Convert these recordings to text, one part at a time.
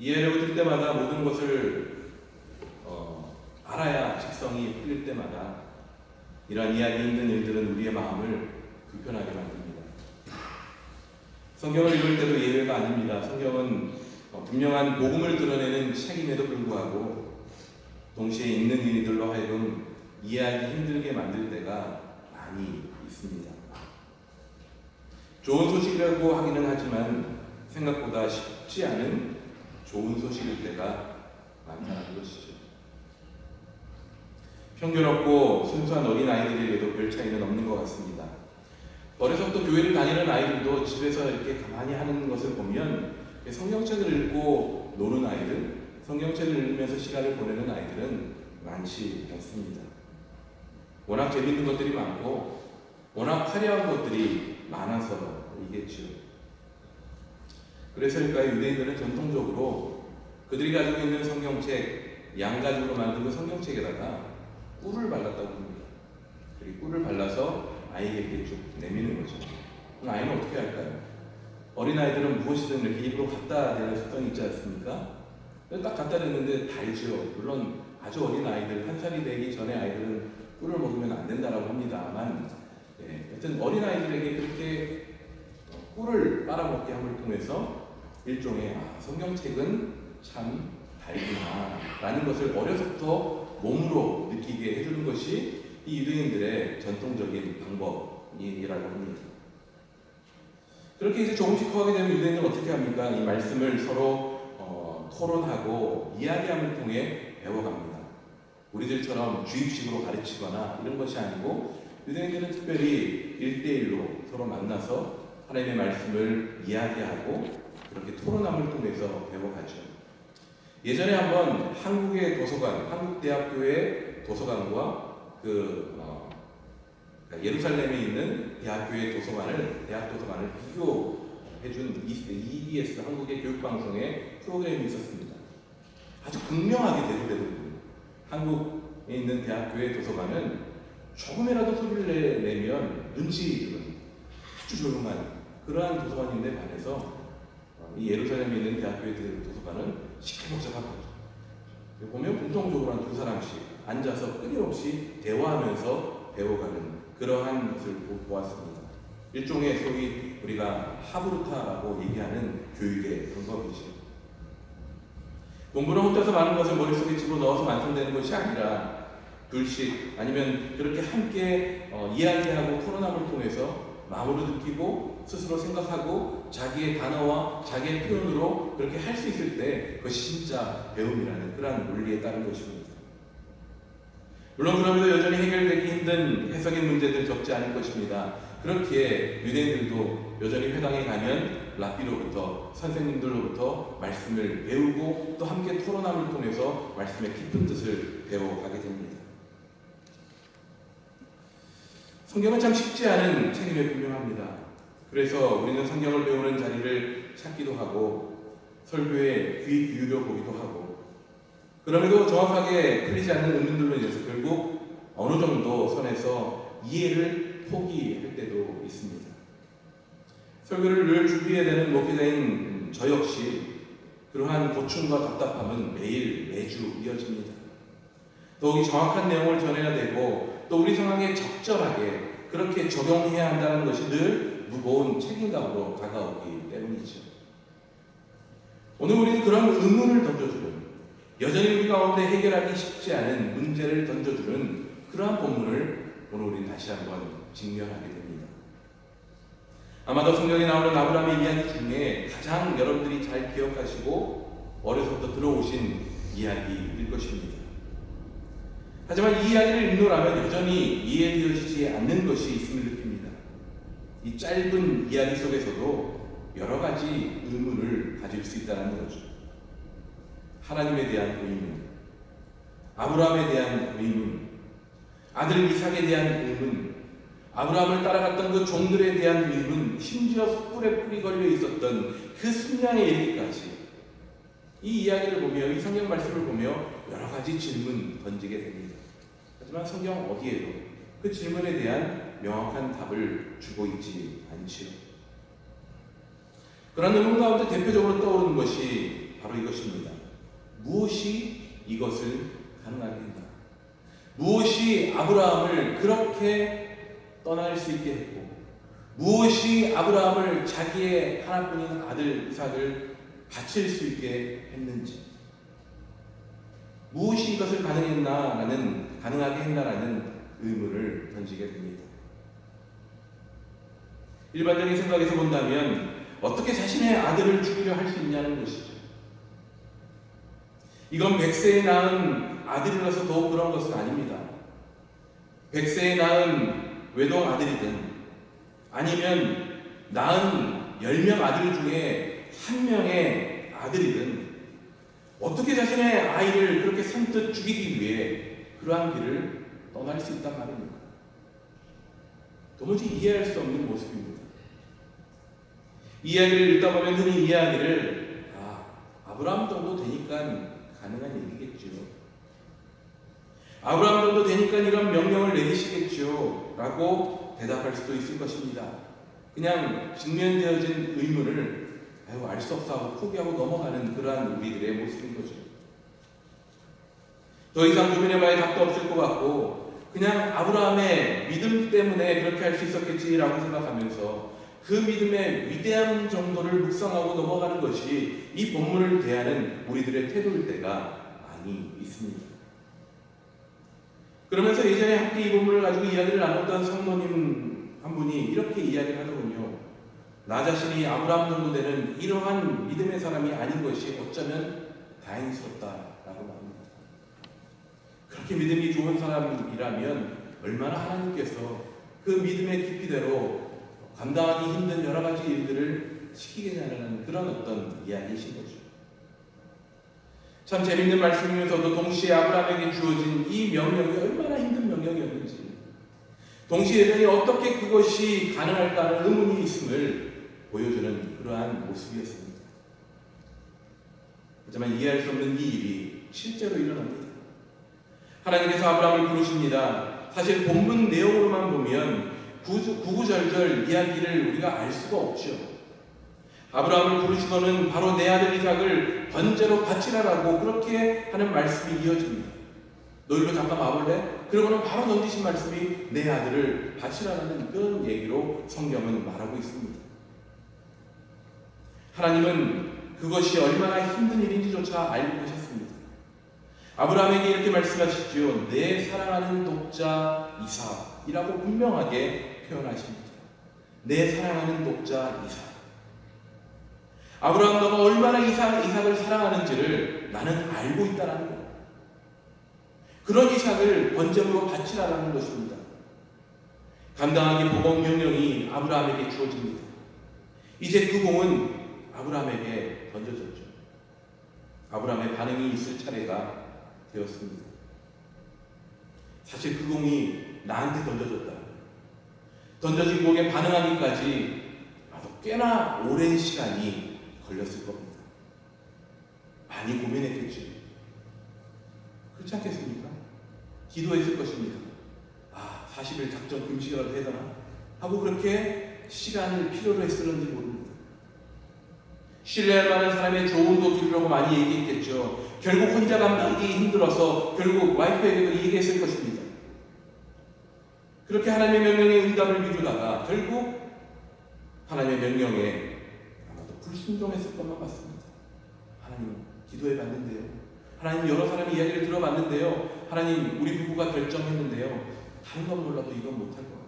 이해하려고 들 때마다 모든 것을 알아야 직성이 풀릴 때마다 이러한 이해하기 힘든 일들은 우리의 마음을 불편하게 만듭니다. 성경을 읽을 때도 예외가 아닙니다. 성경은 분명한 복음을 드러내는 책임에도 불구하고 동시에 읽는 이들로 하여금 이해하기 힘들게 만들 때가 많이 있습니다. 좋은 소식이라고 하기는 하지만 생각보다 쉽지 않은 좋은 소식일 때가 많다는 것이죠. 평균 없고 순수한 어린 아이들에게도 별 차이는 없는 것 같습니다. 어려서부터 교회를 다니는 아이들도 집에서 이렇게 가만히 하는 것을 보면 성경책을 읽고 노는 아이들, 성경책을 읽으면서 시간을 보내는 아이들은 많지 않습니다. 워낙 재밌는 것들이 많고 워낙 화려한 것들이 많아서이겠죠. 그래서일까요? 유대인들은 전통적으로 그들이 가지고 있는 성경책, 양가죽으로 만든 그 성경책에다가 꿀을 발랐다고 합니다. 그리고 꿀을 발라서 아이에게 쭉 내미는 거죠. 그럼 아이는 어떻게 할까요? 어린아이들은 무엇이든 이렇게 입으로 갖다 대는 습성이 있지 않습니까? 딱 갖다 댔는데 달죠. 물론 아주 어린 아이들, 1살이 되기 전에 아이들은 꿀을 먹으면 안 된다고 합니다만, 하여튼 어린아이들에게 그렇게 꿀을 빨아먹게 함을 통해서 일종의 성경책은 참 달구나 라는 것을 어려서부터 몸으로 느끼게 해주는 것이 이 유대인들의 전통적인 방법이라고 합니다. 그렇게 이제 조금씩 커가게 되면 유대인들은 어떻게 합니까? 이 말씀을 서로 토론하고 이야기함을 통해 배워갑니다. 우리들처럼 주입식으로 가르치거나 이런 것이 아니고 유대인들은 특별히 1대1로 서로 만나서 하나님의 말씀을 이야기하고 그렇게 토론함을 통해서 배워가죠. 예전에 한번 한국의 도서관, 한국대학교의 도서관과 예루살렘에 있는 대학교의 대학 도서관을 비교해준 EBS 한국의 교육방송의 프로그램이 있었습니다. 아주 극명하게 대두되더군요. 한국에 있는 대학교의 도서관은 조금이라도 소리를 내면 눈치들은 아주 조용한 그러한 도서관인데 반해서 이 예루살렘에 있는 대학교의 도서관은 시끌벅적한 거죠. 보면 공통적으로 한 2사람씩 앉아서 끊임없이 대화하면서 배워가는 그러한 것을 보았습니다. 일종의 소위 우리가 하브루타라고 얘기하는 교육의 방법이죠. 공부는 혼자서 많은 것을 머릿속에 집어넣어서 완성되는 것이 아니라 둘씩 아니면 그렇게 함께 이야기하고 토론함을 통해서 마음으로 느끼고 스스로 생각하고 자기의 단어와 자기의 표현으로 그렇게 할 수 있을 때 그것이 진짜 배움이라는 그러한 논리에 따른 것입니다. 물론 그럼에도 여전히 해결되기 힘든 해석의 문제들 적지 않을 것입니다. 그렇기에 유대인들도 여전히 회당에 가면 랍비로부터 선생님들로부터 말씀을 배우고 또 함께 토론함을 통해서 말씀의 깊은 뜻을 배워가게 됩니다. 성경은 참 쉽지 않은 책임에 분명합니다. 그래서 우리는 성경을 배우는 자리를 찾기도 하고 설교에 귀 기울여 보기도 하고 그럼에도 정확하게 풀리지 않는 의문들로 인해서 결국 어느 정도 선에서 이해를 포기할 때도 있습니다. 설교를 늘 준비해야 되는 목회자인 저 역시 그러한 고충과 답답함은 매주 이어집니다. 더욱이 정확한 내용을 전해야 되고 또 우리 상황에 적절하게 그렇게 적용해야 한다는 것이 늘 무거운 책임감으로 다가오기 때문이죠. 오늘 우리는 그런 의문을 던져주는 여전히 우리 가운데 해결하기 쉽지 않은 문제를 던져주는 그러한 본문을 오늘 우리는 다시 한번 직면하게 됩니다. 아마도 성경에 나오는 아브라함의 이야기 중에 가장 여러분들이 잘 기억하시고 어려서부터 들어오신 이야기일 것입니다. 하지만 이 이야기를 읽노라면 여전히 이해되어지지 않는 것이 있음을 느낍니다. 이 짧은 이야기 속에서도 여러 가지 의문을 가질 수 있다는 거죠. 하나님에 대한 의문, 아브라함에 대한 의문, 아들 이삭에 대한 의문, 아브라함을 따라갔던 그 종들에 대한 의문, 심지어 숯불에 불이 걸려 있었던 그 순양에 이르기까지 이 이야기를 보며 이 성경 말씀을 보며 여러 가지 질문 던지게 됩니다. 하지만 성경 어디에도 그 질문에 대한 명확한 답을 주고 있지 않지요. 그런 의문 가운데 대표적으로 떠오르는 것이 바로 이것입니다. 무엇이 이것을 가능하게 했나? 무엇이 아브라함을 그렇게 떠날 수 있게 했고, 무엇이 아브라함을 자기의 하나뿐인 아들 이삭을 바칠 수 있게 했는지, 무엇이 이것을 가능하게 했나라는 의문을 던지게 됩니다. 일반적인 생각에서 본다면 어떻게 자신의 아들을 죽이려 할 수 있냐는 것이죠. 이건 100세에 낳은 아들이라서 더욱 그런 것은 아닙니다. 100세에 낳은 외동 아들이든 아니면 낳은 10명 아들 중에 1명의 아들이든 어떻게 자신의 아이를 그렇게 선뜻 죽이기 위해 그러한 길을 떠날 수 있단 말입니까? 도무지 이해할 수 없는 모습입니다. 이야기를 읽다 보면 흔히 이야기를 아브라함 정도 되니까 가능한 얘기겠죠. 아브라함 정도 되니까 이런 명령을 내리시겠죠 라고 대답할 수도 있을 것입니다. 그냥 직면되어진 의문을 알 수 없어 하고 포기하고 넘어가는 그러한 우리들의 모습인 거죠. 더 이상 고민해봐야 답도 없을 것 같고 그냥 아브라함의 믿음 때문에 그렇게 할 수 있었겠지라고 생각하면서 그 믿음의 위대함 정도를 묵상하고 넘어가는 것이 이 본문을 대하는 우리들의 태도일 때가 많이 있습니다. 그러면서 예전에 함께 이 본문을 가지고 이야기를 나눴던 성도님 한 분이 이렇게 이야기를 하더군요. 나 자신이 아브라함 정도 되는 이러한 믿음의 사람이 아닌 것이 어쩌면 다행스럽다라고 말합니다. 그렇게 믿음이 좋은 사람이라면 얼마나 하나님께서 그 믿음의 깊이대로 감당하기 힘든 여러 가지 일들을 시키겠냐는 그런 어떤 이야기이신 거죠. 참 재밌는 말씀이면서도 동시에 아브라함에게 주어진 이 명령이 얼마나 힘든 명령이었는지, 동시에 여전히 어떻게 그것이 가능할까 하는 의문이 있음을 보여주는 그러한 모습이었습니다. 하지만 이해할 수 없는 이 일이 실제로 일어납니다. 하나님께서 아브라함을 부르십니다. 사실 본문 내용으로만 보면 구구절절 이야기를 우리가 알 수가 없죠. 아브라함을 부르시고는 바로 내 아들 이삭을 번제로 바치라라고 그렇게 하는 말씀이 이어집니다. 너희로 잠깐 와볼래? 그러고는 바로 던지신 말씀이 내 아들을 바치라라는 그런 얘기로 성경은 말하고 있습니다. 하나님은 그것이 얼마나 힘든 일인지조차 알고 계셨습니다. 아브라함에게 이렇게 말씀하시죠. 내 사랑하는 독자 이삭이라고 분명하게 표현하십니다. 내 사랑하는 독자 이삭. 아브라함 너가 얼마나 이삭을 사랑하는지를 나는 알고 있다는 거예요. 그런 이삭을 번제물로 바치라라는 것입니다. 감당하기 복음 명령이 아브라함에게 주어집니다. 이제 그 공은 아브라함에게 던져졌죠. 아브라함의 반응이 있을 차례가 되었습니다. 사실 그 공이 나한테 던져졌다. 던져진 공에 반응하기까지 아주 꽤나 오랜 시간이 걸렸을 겁니다. 많이 고민했겠죠. 그렇지 않겠습니까? 기도했을 것입니다. 40일 작전 금식이라도 해야 되나? 하고 그렇게 시간을 필요로 했을는지 모릅니다. 신뢰할 만한 사람의 조언도 들으려고 많이 얘기했겠죠. 결국 혼자 감당하기 힘들어서 결국 와이프에게도 얘기했을 것입니다. 그렇게 하나님의 명령에 응답을 미루다가 결국 하나님의 명령에 아마도 불순종했을 것만 같습니다. 하나님 기도해 봤는데요. 하나님 여러 사람의 이야기를 들어봤는데요. 하나님 우리 부부가 결정했는데요. 다른 건 몰라도 이건 못할 것 같아요.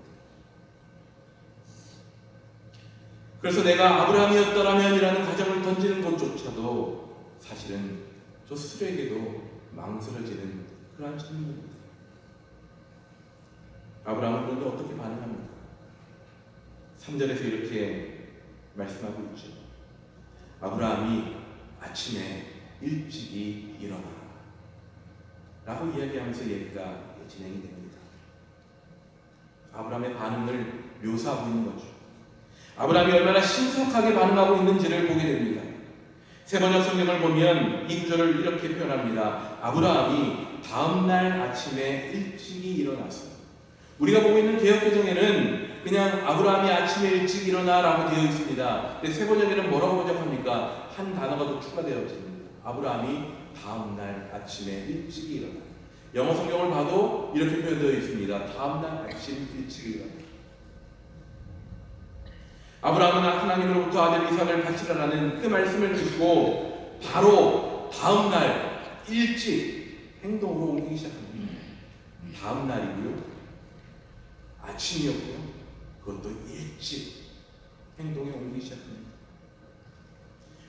그래서 내가 아브라함이었더라면이라는 가정을 던지는 것조차도 사실은 저 스스로에게도 망설여지는 그러한 질문입니다. 아브라함은 그런데 어떻게 반응합니까? 3절에서 이렇게 말씀하고 있죠. 아브라함이 아침에 일찍이 일어나 라고 이야기하면서 얘기가 진행이 됩니다. 아브라함의 반응을 묘사하고 있는 거죠. 아브라함이 얼마나 신속하게 반응하고 있는지를 보게 됩니다. 세번역 성경을 보면 이 구절을 이렇게 표현합니다. 아브라함이 다음날 아침에 일찍이 일어났어요. 우리가 보고 있는 개역개정에는 그냥 아브라함이 아침에 일찍 일어나라고 되어 있습니다. 근데 세번역에는 뭐라고 번역합니까? 한 단어가 더 추가되어집니다. 아브라함이 다음날 아침에 일찍 일어나. 영어 성경을 봐도 이렇게 표현되어 있습니다. 다음날 아침 일찍 일어나. 아브라함은 하나님으로부터 아들 이삭을 바치라라는 그 말씀을 듣고 바로 다음날 일찍 행동으로 옮기기 시작합니다. 다음날이고요, 아침이었고요, 그것도 일찍 행동에 옮기기 시작합니다.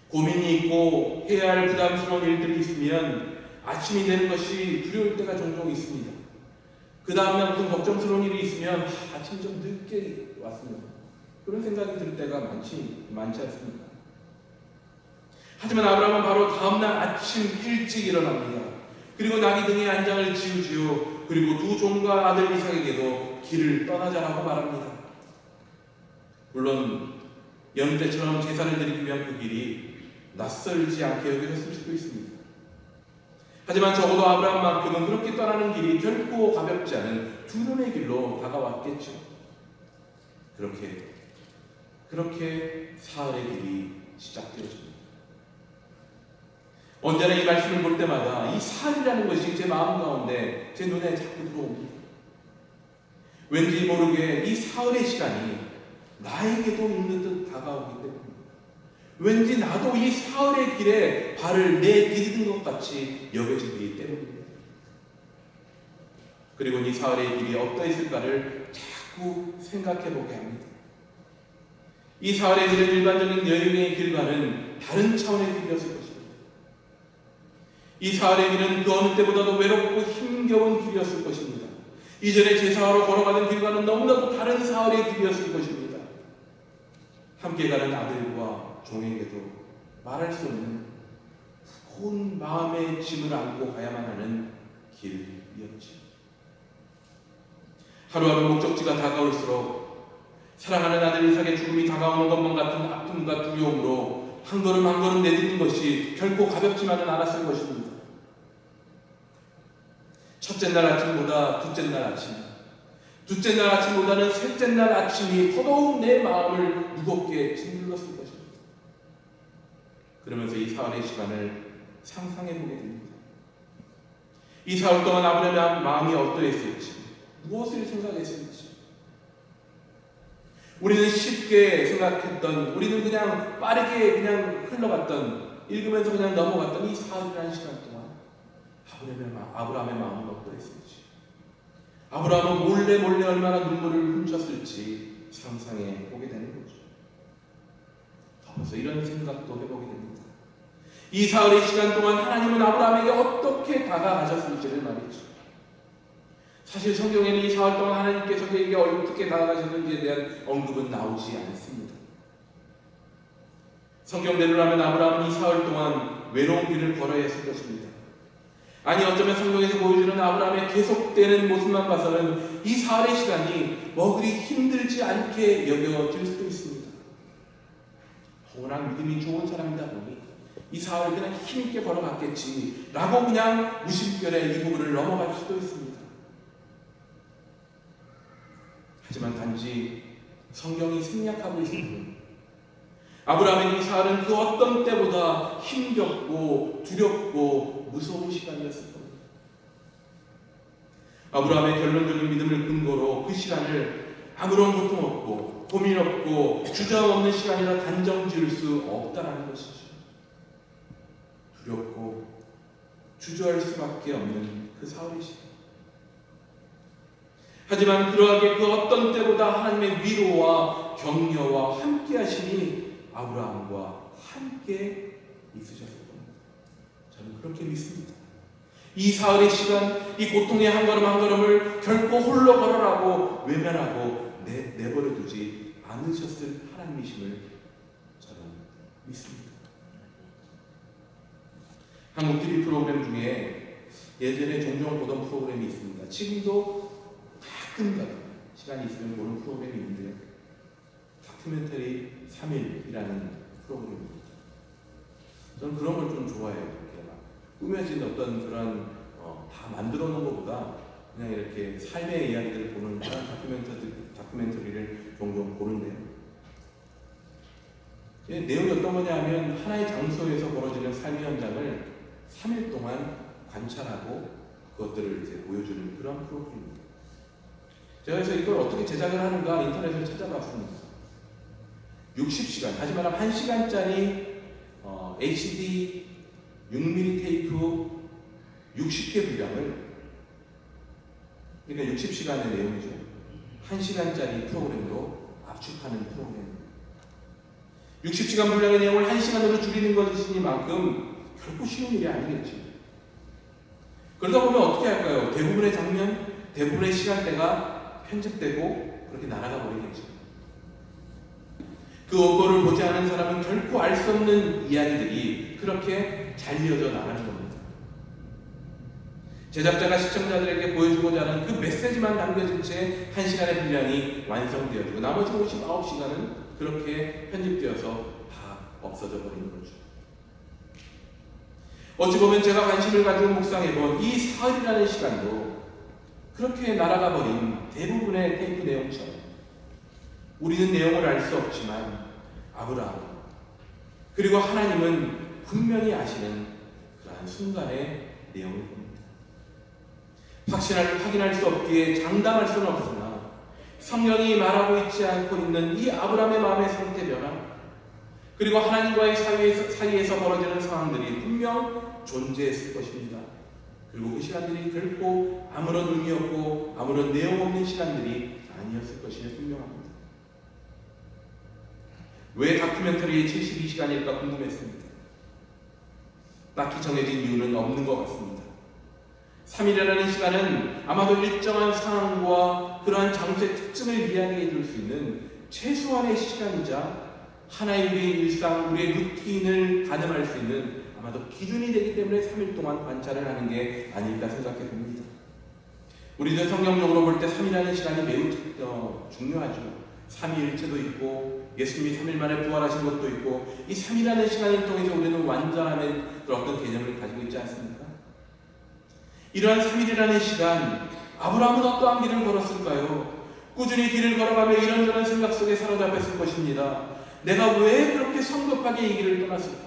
고민이 있고 해야 할 부담스러운 일들이 있으면 아침이 되는 것이 두려울 때가 종종 있습니다. 그 다음날 무슨 걱정스러운 일이 있으면 아침 좀 늦게 왔으면, 그런 생각이 들 때가 많지 않습니까? 하지만 아브라함은 바로 다음날 아침 일찍 일어납니다. 그리고 나귀 등에 안장을 지우지요. 그리고 두 종과 아들 이삭에게도 길을 떠나자라고 말합니다. 물론 여느 때처럼 제사를 드리기 위한 그 길이 낯설지 않게 여겨졌을 수도 있습니다. 하지만 적어도 아브라함만큼은 그렇게 떠나는 길이 결코 가볍지 않은 두려움의 길로 다가왔겠죠. 그렇게 사흘의 길이 시작되어집니다. 언제나 이 말씀을 볼 때마다 이 사흘이라는 것이 제 마음 가운데 제 눈에 자꾸 들어옵니다. 왠지 모르게 이 사흘의 시간이 나에게도 있는 듯 다가오기 때문입니다. 왠지 나도 이 사흘의 길에 발을 내디딘 것 같이 여겨지기 때문입니다. 그리고 이 사흘의 길이 어떠했을까를 자꾸 생각해보게 합니다. 이 사흘의 길은 일반적인 여행의 길과는 다른 차원의 길이었을 것입니다. 이 사흘의 길은 그 어느 때보다도 외롭고 힘겨운 길이었을 것입니다. 이전에 제사하러 걸어가는 길과는 너무나도 다른 사흘의 길이었을 것입니다. 함께 가는 아들과 종에게도 말할 수 없는 온 마음의 짐을 안고 가야만 하는 길이었지. 하루하루 목적지가 다가올수록 사랑하는 아들 이삭의 죽음이 다가오는 것만 같은 아픔과 두려움으로 한 걸음 한 걸음 내딛는 것이 결코 가볍지만은 않았을 것입니다. 첫째 날 아침보다 둘째 날 아침, 둘째 날 아침보다는 셋째 날 아침이 더더욱 내 마음을 무겁게 짓눌렀을 것입니다. 그러면서 이 사흘의 시간을 상상해보게 됩니다. 이 사흘 동안 아브라함의 마음이 어떠했을지, 무엇을 생각했을지. 우리는 쉽게 생각했던, 우리는 그냥 빠르게 그냥 흘러갔던, 읽으면서 그냥 넘어갔던 이 사흘이라는 시간 동안 아브라함의 마음은 어떠했을지, 아브라함은 몰래 얼마나 눈물을 훔쳤을지 상상해 보게 되는 거죠. 더불어서 이런 생각도 해보게 됩니다. 이 사흘의 시간 동안 하나님은 아브라함에게 어떻게 다가가셨을지를 말이죠. 사실 성경에는 이 사흘 동안 하나님께서 그에게 어떻게 다가가셨는지에 대한 언급은 나오지 않습니다. 성경대로라면 아브라함은 이 사흘 동안 외로운 길을 걸어야 했을 것입니다. 아니 어쩌면 성경에서 보여주는 아브라함의 계속되는 모습만 봐서는 이 사흘의 시간이 뭐 그리 힘들지 않게 여겨질 수도 있습니다. 워낙 믿음이 좋은 사람이다 보니 이 사흘 그냥 힘있게 걸어갔겠지 라고 그냥 무심결에 이 부분을 넘어갈 수도 있습니다. 하지만 단지 성경이 생략하고 있습니다. 아브라함의 이 사흘은 그 어떤 때보다 힘겹고 두렵고 무서운 시간이었을 겁니다. 아브라함의 결론적인 믿음을 근거로 그 시간을 아무런 고통 없고 고민 없고 주저함 없는 시간이라 단정 지을 수 없다는 것이죠. 두렵고 주저할 수밖에 없는 그 사흘의 시간. 하지만 그러하게 그 어떤 때보다 하나님의 위로와 격려와 함께 하심이 아브라함과 함께 있으셨을 겁니다. 저는 그렇게 믿습니다. 이 사흘의 시간, 이 고통의 한 걸음 한 걸음을 결코 홀로 걸어라고 외면하고 내버려 두지 않으셨을 하나님이심을 저는 믿습니다. 한국 TV 프로그램 중에 예전에 종종 보던 프로그램이 있습니다. 지금도 가끔 시간이 있으면 보는 프로그램이 있는데요. 다큐멘터리 3일이라는 프로그램입니다. 저는 그런 걸 좀 좋아해요. 이렇게 막 꾸며진 어떤 그런 다 만들어 놓은 것보다 그냥 이렇게 삶의 이야기들을 보는 그런 다큐멘터리를 종종 보는데요. 내용이 어떤 거냐 하면 하나의 장소에서 벌어지는 삶의 현장을 3일 동안 관찰하고 그것들을 이제 보여주는 그런 프로그램입니다. 제가 그래서 이걸 어떻게 제작을 하는가 인터넷을 찾아봤습니다. 60시간, 다시 말하면 1시간짜리 HD 6mm 테이프 60개 분량을, 그러니까 60시간의 내용이죠. 1시간짜리 프로그램으로 압축하는 프로그램입니다. 60시간 분량의 내용을 1시간으로 줄이는 것이니만큼 결코 쉬운 일이 아니겠죠. 그러다 보면 어떻게 할까요? 대부분의 장면, 대부분의 시간대가 편집되고 그렇게 날아가 버리겠죠. 그 원고를 보지 않은 사람은 결코 알 수 없는 이야기들이 그렇게 잘 이어져 나가는 겁니다. 제작자가 시청자들에게 보여주고자 하는 그 메시지만 남겨진 채 1시간의 분량이 완성되어지고 나머지 59시간은 그렇게 편집되어서 다 없어져 버리는 거죠. 어찌 보면 제가 관심을 가지고 묵상해본 이 사흘이라는 시간도 그렇게 날아가 버린 대부분의 테이프 내용처럼 우리는 내용을 알 수 없지만 아브라함 그리고 하나님은 분명히 아시는 그러한 순간의 내용을 봅니다. 확인할 수 없기에 장담할 수는 없으나 성령이 말하고 있지 않고 있는 이 아브라함의 마음의 상태 변화 그리고 하나님과의 사이에서 벌어지는 상황들이 분명 존재했을 것입니다. 그리고 그 시간들이 결코 아무런 의미 없고 아무런 내용 없는 시간들이 아니었을 것이 분명합니다. 왜 다큐멘터리의 72시간일까 궁금했습니다. 딱히 정해진 이유는 없는 것 같습니다. 3일이라는 시간은 아마도 일정한 상황과 그러한 장소의 특징을 이야기해 줄 수 있는 최소한의 시간이자 하나의 우리의 일상, 우리의 루틴을 가늠할 수 있는 아마도 기준이 되기 때문에 3일 동안 관찰을 하는 게 아닐까 생각해 봅니다. 우리는 성경적으로 볼 때 3일이라는 시간이 매우 중요하죠. 삼위일체도 있고 예수님이 3일 만에 부활하신 것도 있고 이 3일이라는 시간을 통해서 우리는 완전함의 어떤 개념을 가지고 있지 않습니까? 이러한 3일이라는 시간, 아브라함은 어떠한 길을 걸었을까요? 꾸준히 길을 걸어가며 이런저런 생각 속에 사로잡혔을 것입니다. 내가 왜 그렇게 성급하게 이 길을 떠났을까?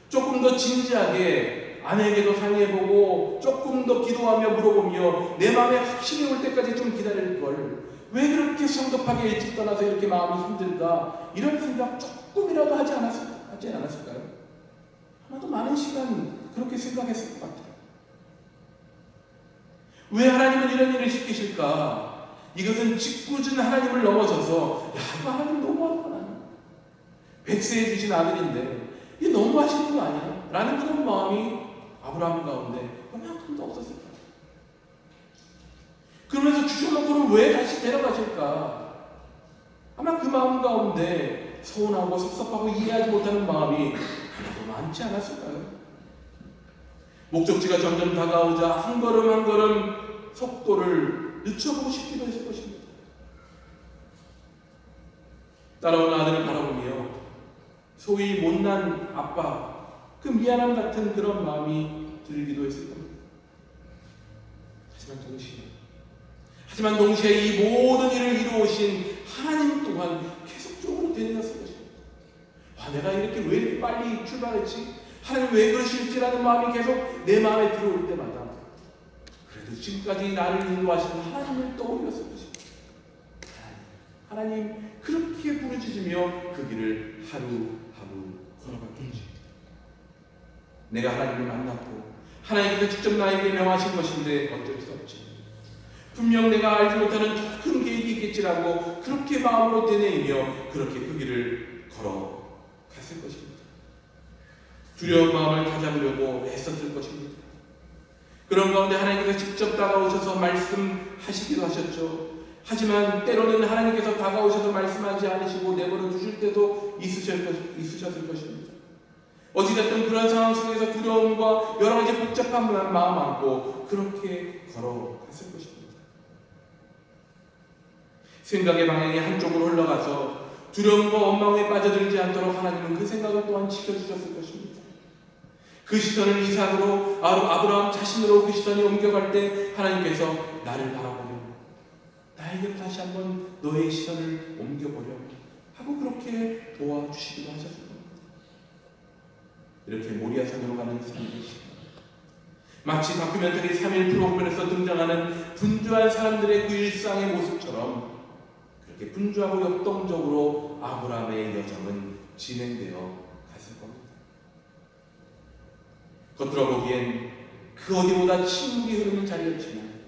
조금 더 진지하게 아내에게도 상의해보고 조금 더 기도하며 물어보며 내 마음에 확신이 올 때까지 좀 기다릴 걸. 왜 그렇게 성급하게 일찍 떠나서 이렇게 마음이 힘들까? 이런 생각 조금이라도 하지 않았을까요? 아마도 많은 시간 그렇게 생각했을 것 같아요. 왜 하나님은 이런 일을 시키실까? 이것은 짓궂은 하나님을 넘어서서 이거 하나님 너무하구나. 100세에 주신 아들인데 이게 너무 하시는 거 아니야? 라는 그런 마음이 아브라함 가운데 얼마큼도 없었을까? 그러면서 주셔놓고는 왜 다시 데려가실까? 아마 그 마음 가운데 서운하고 섭섭하고 이해하지 못하는 마음이 하나도 많지 않았을까요? 목적지가 점점 다가오자 한 걸음 한 걸음 속도를 늦춰보고 싶기도 했을 것입니다. 따라오는 아들을 바라보며 소위 못난 아빠, 그 미안함 같은 그런 마음이 들기도 했을 겁니다. 하지만 동시에 이 모든 일을 이루어오신 하나님 또한 계속적으로 데려갔을 것입니다. 내가 왜 이렇게 빨리 출발했지? 하나님 왜 그러실지라는 마음이 계속 내 마음에 들어올 때마다 그래도 지금까지 나를 인도하시는 하나님을 떠올렸을 것입니다. 하나님 그렇게 부르짖으며 그 길을 하루하루 걸어갔겠지. 내가 하나님을 만났고 하나님께서 직접 나에게 명하신 것인데 어쩔 수 없지. 분명 내가 알지 못하는 더 큰 계획이 있겠지라고 그렇게 마음으로 되뇌이며 그렇게 그 길을 걸어갔을 것입니다. 두려운 마음을 다잡으려고 애썼을 것입니다. 그런 가운데 하나님께서 직접 다가오셔서 말씀하시기도 하셨죠. 하지만 때로는 하나님께서 다가오셔서 말씀하지 않으시고 내버려 두실 때도 있으셨을 것입니다. 어찌됐든 그런 상황 속에서 두려움과 여러 가지 복잡한 마음 안고 그렇게 걸어갔을 것입니다. 생각의 방향이 한쪽으로 흘러가서 두려움과 원망에 빠져들지 않도록 하나님은 그 생각을 또한 지켜주셨을 것입니다. 그 시선을 이삭으로 아브라함 자신으로 그 시선이 옮겨갈 때 하나님께서 나를 바라보려 나에게로 다시 한번 너의 시선을 옮겨보려 하고 그렇게 도와주시기도 하셨습니다. 이렇게 모리아산으로 가는 3일의 시간. 마치 다큐멘터리 3일 프로그램에서 등장하는 분주한 사람들의 그 일상의 모습처럼 그렇게 분주하고 역동적으로 아브라함의 여정은 진행되어 갔을 겁니다. 겉으로 보기엔 그 어디보다 침묵이 흐르는 자리였지만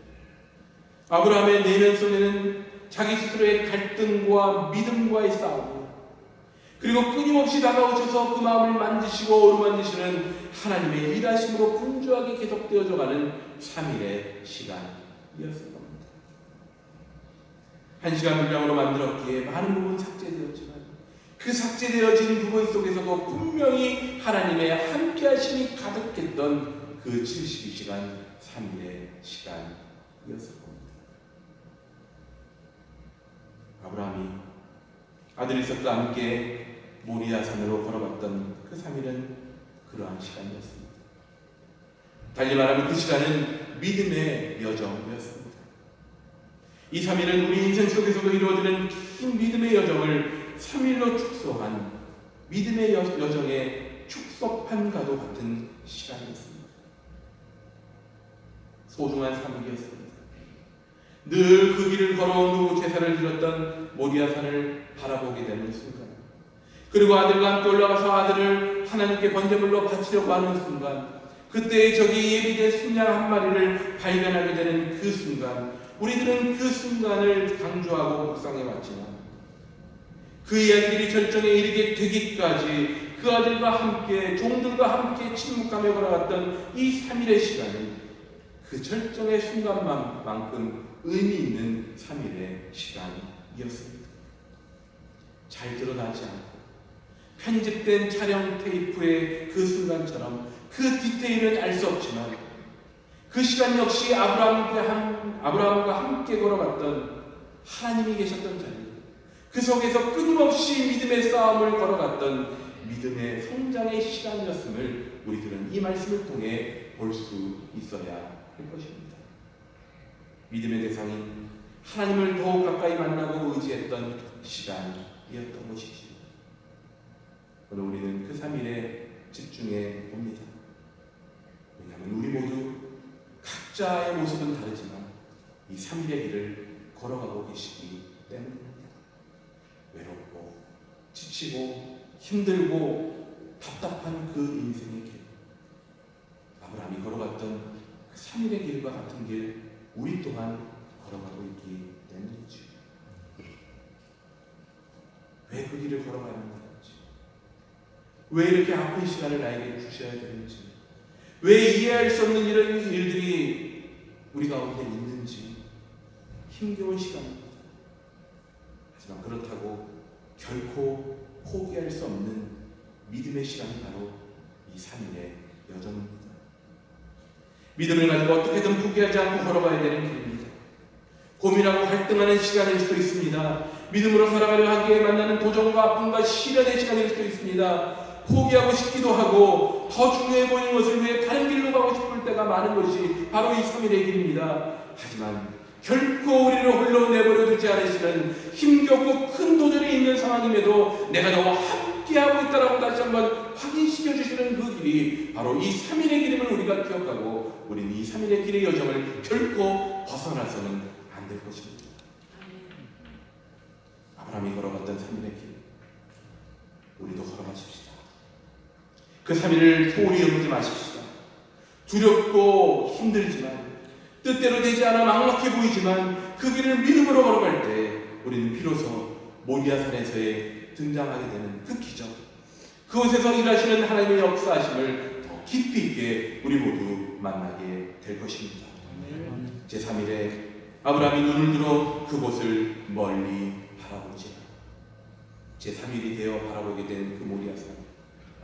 아브라함의 내면 속에는 자기 스스로의 갈등과 믿음과의 싸움, 그리고 끊임없이 다가오셔서 그 마음을 만지시고 어루만지시는 하나님의 일하심으로 분주하게 계속되어져 가는 3일의 시간이었을 겁니다. 1시간 분량으로 만들었기에 많은 부분 삭제되었지만 그 삭제되어진 부분 속에서도 분명히 하나님의 함께하심이 가득했던 그 72시간 3일의 시간이었을 겁니다. 아브라함이 아들 이삭과 함께 모리아산으로 걸어갔던 그 3일은 그러한 시간이었습니다. 달리 말하면 그 시간은 믿음의 여정이었습니다. 이 3일은 우리 인생 속에서도 이루어지는 긴 믿음의 여정을 3일로 축소한 믿음의 여정의 축소판과도 같은 시간이었습니다. 소중한 3일이었습니다. 늘 그 길을 걸어온 후 제사를 드렸던 모리아산을 바라보게 되는 순간, 그리고 아들과 함께 올라가서 아들을 하나님께 번제물로 바치려고 하는 순간, 그때 저기 예비된 순양 한 마리를 발견하게 되는 그 순간, 우리들은 그 순간을 강조하고 묵상해 왔지만 그 이야기들이 절정에 이르게 되기까지 그 아들과 함께 종들과 함께 침묵하며 걸어갔던 이 3일의 시간은 그 절정의 순간만큼 의미 있는 3일의 시간이었습니다. 잘 드러나지 않고 편집된 촬영 테이프의 그 순간처럼 그 디테일은 알 수 없지만 그 시간 역시 아브라함과 함께 걸어갔던 하나님이 계셨던 자리, 그 속에서 끊임없이 믿음의 싸움을 걸어갔던 믿음의 성장의 시간이었음을 우리들은 이 말씀을 통해 볼 수 있어야 할 것입니다. 믿음의 대상인 하나님을 더욱 가까이 만나고 의지했던 시간이었던 것이지. 오늘 우리는 그 3일에 집중해 봅니다. 왜냐하면 우리 모두 각자의 모습은 다르지만 이 3일의 길을 걸어가고 계시기 때문입니다. 외롭고 지치고 힘들고 답답한 그 인생의 길, 아브라함이 걸어갔던 그 3일의 길과 같은 길 우리 또한 걸어가고 있기 때문이지. 왜 그 길을 걸어가야 하는지, 왜 이렇게 아픈 시간을 나에게 주셔야 되는지, 왜 이해할 수 없는 이런 일들이 우리 가운데 있는지 힘겨운 시간입니다. 하지만 그렇다고 결코 포기할 수 없는 믿음의 시간이 바로 이 3일의 여정입니다. 믿음을 가지고 어떻게든 포기하지 않고 걸어가야 되는 길입니다. 고민하고 갈등하는 시간일 수도 있습니다. 믿음으로 살아가려 하기에 만나는 도전과 아픔과 시련의 시간일 수도 있습니다. 포기하고 싶기도 하고 더 중요해 보이는 것을 위해 다른 길로 가고 싶을 때가 많은 것이 바로 이 3일의 길입니다. 하지만 결코 우리를 홀로 내버려 두지 않으시는 힘겹고 큰 도전이 있는 상황임에도 내가 너와 함께하고 있다라고 다시 한번 확인시켜 주시는 그 길이 바로 이 3일의 길임을 우리가 기억하고 우리는 이 3일의 길의 여정을 결코 벗어나서는 안 될 것입니다. 아브라함이 걸어갔던 3일의 길, 우리도 걸어가십시다. 그 3일을 소홀히 여기지 마십시다. 두렵고 힘들지만, 뜻대로 되지 않아 막막해 보이지만 그 길을 믿음으로 걸어갈 때 우리는 비로소 모리아산에서의 등장하게 되는 그 기적, 그곳에서 일하시는 하나님의 역사하심을 더 깊이 있게 우리 모두 만나게 될 것입니다. 제3일에 아브라함이 눈을 들어 그곳을 멀리 바라보지라. 제3일이 되어 바라보게 된 그 모리아산,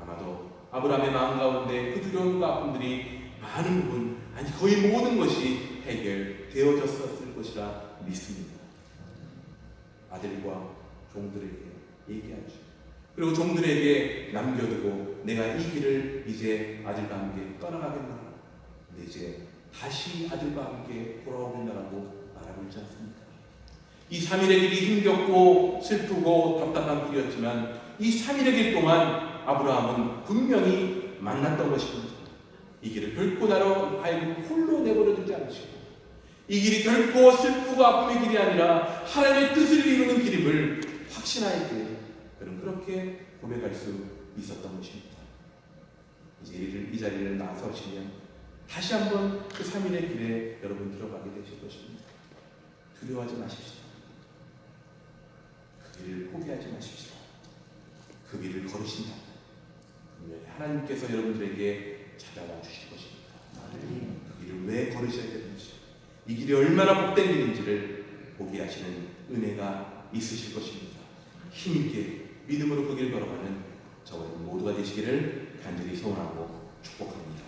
아마도 아브라함의 마음 가운데 그 두려움과 아픔들이 많은 부분, 아니 거의 모든 것이 해결되어졌었을 것이라 믿습니다. 아들과 종들에게 얘기하죠. 그리고 종들에게 남겨두고 내가 이 길을 이제 아들과 함께 떠나가겠노라. 근데 이제 다시 아들과 함께 돌아오겠노라고 말하고 있지 않습니까? 이 3일의 길이 힘겹고 슬프고 답답한 길이었지만 이 3일의 길 동안 아브라함은 분명히 만났던 것입니다. 이 길을 결코 나로 하여금 홀로 내버려 두지 않으시고 이 길이 결코 슬프고 아픔의 길이 아니라 하나님의 뜻을 이루는 길임을 확신할 때 그는 그렇게 고백할 수 있었던 것입니다. 이제 이 자리를 나서시면 다시 한번 그 3일의 길에 여러분 들어가게 되실 것입니다. 두려워하지 마십시오. 그 길을 포기하지 마십시오. 그 길을 걸으신다면 분명히 하나님께서 여러분들에게 찾아와 주실 것입니다. 그 길을 왜 걸으셔야 되는지, 이 길이 얼마나 복된 길인지를 보게 하시는 은혜가 있으실 것입니다. 힘있게 믿음으로 그 길을 걸어가는 저와 모두가 되시기를 간절히 소원하고 축복합니다.